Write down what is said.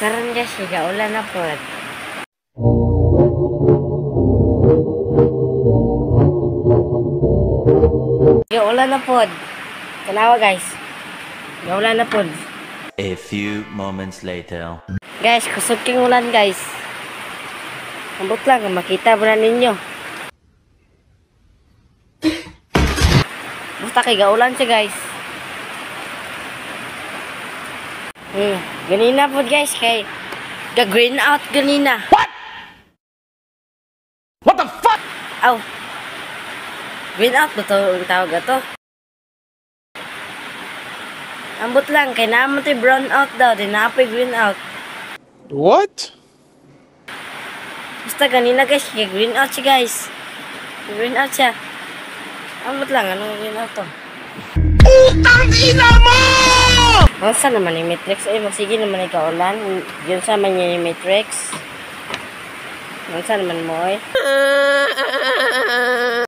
Karon guys, gaulan na po. Gaulan na po. Kanawa guys. Gaulan na po. A few moments later. Guys, kusog king ulan guys. Ambot lang, makita mo na ninyo. Basta kay gaulan siya guys. Ganina po guys, kay ga-green out ganina. What the fuck? Aw. Green out ba ito ang tawag ito? Ambot lang, kay naman ito brown out daw, di na apoy green out. What? Basta ganina guys, kay green out siya guys. Green out siya. Ambot lang, anong green out to? Utang ina mo! Masa naman yung Matrix? Ay, magsige naman yung kaulan. Yun sa man yung Matrix. Masa naman mo eh.